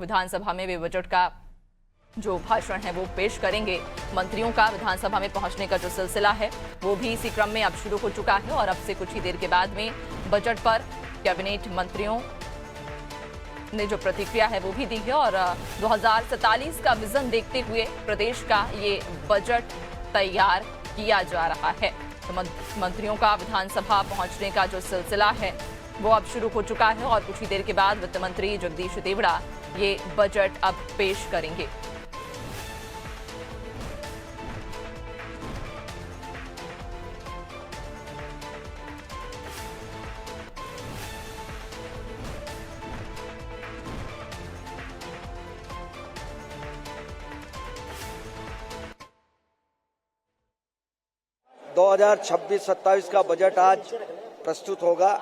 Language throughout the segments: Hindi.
विधानसभा में वे बजट का जो भाषण है वो पेश करेंगे। मंत्रियों का विधानसभा में पहुंचने का जो सिलसिला है वो भी इसी क्रम में अब शुरू हो चुका है और अब से कुछ ही देर के बाद में बजट पर कैबिनेट मंत्रियों ने जो प्रतिक्रिया है वो भी दी है और 2047 का विजन देखते हुए प्रदेश का ये बजट तैयार किया जा रहा है। तो मंत्रियों का विधानसभा पहुंचने का जो सिलसिला है वो अब शुरू हो चुका है और कुछ ही देर के बाद वित्त मंत्री जगदीश देवड़ा ये बजट अब पेश करेंगे। दो 2026-27 का बजट आज प्रस्तुत होगा।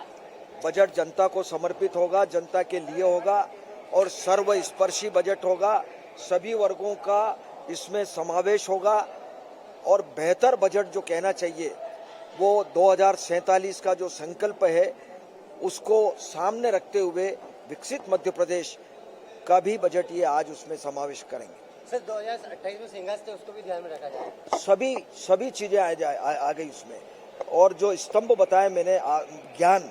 बजट जनता को समर्पित होगा, जनता के लिए होगा और सर्वस्पर्शी बजट होगा। सभी वर्गों का इसमें समावेश होगा और बेहतर बजट जो कहना चाहिए वो 2047 का जो संकल्प है उसको सामने रखते हुए विकसित मध्य प्रदेश का भी बजट ये आज उसमें समावेश करेंगे। सर 2028 में सिंगास थे उसको भी ध्यान में रखा जाए। सभी चीजें आ गई उसमें और जो स्तंभ बताए मैंने ज्ञान,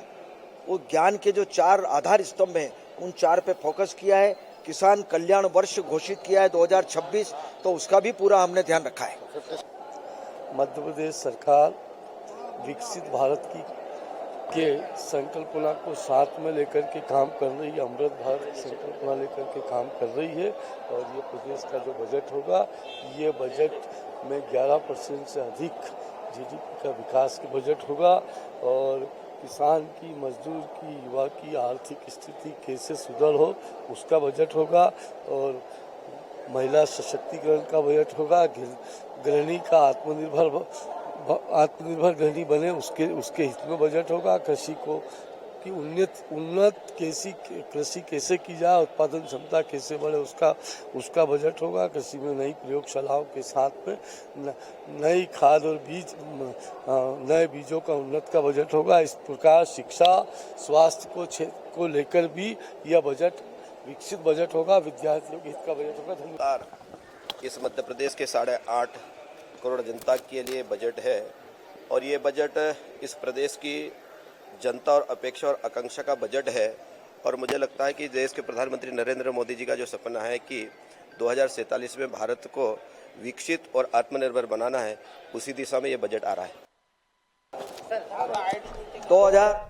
वो ज्ञान के जो 4 आधार स्तंभ हैं उन 4 पे फोकस किया है। किसान कल्याण वर्ष घोषित किया है 2026, तो उसका भी पूरा हमने ध्यान रखा है। मध्य प्रदेश सरकार विकसित भारत के संकल्पना को साथ में लेकर के काम कर रही है। अमृत भारत संकल्पना लेकर के काम कर रही है और ये प्रदेश का जो बजट होगा ये बजट में 11% से अधिक जीडीपी का विकास का बजट होगा और किसान की, मजदूर की, युवा की आर्थिक स्थिति कैसे सुधर हो उसका बजट होगा और महिला सशक्तिकरण का बजट होगा। गृहिणी का आत्मनिर्भर गृहिणी बने उसके हित में बजट होगा। कृषि को की उन्नत कृषि कैसे की जाए, उत्पादन क्षमता कैसे बढ़े उसका बजट होगा। कृषि में नई प्रयोगशालाओं के साथ में नई खाद और नए बीजों का उन्नत का बजट होगा। इस प्रकार शिक्षा, स्वास्थ्य को लेकर भी यह बजट विकसित बजट होगा। विद्यार्थियों के हित का बजट होगा। धन्यवाद। इस मध्य प्रदेश के 8.5 करोड़ जनता के लिए बजट है और ये बजट इस प्रदेश की जनता और अपेक्षा और आकांक्षा का बजट है और मुझे लगता है कि देश के प्रधानमंत्री नरेंद्र मोदी जी का जो सपना है कि 2047 में भारत को विकसित और आत्मनिर्भर बनाना है, उसी दिशा में ये बजट आ रहा है। 2000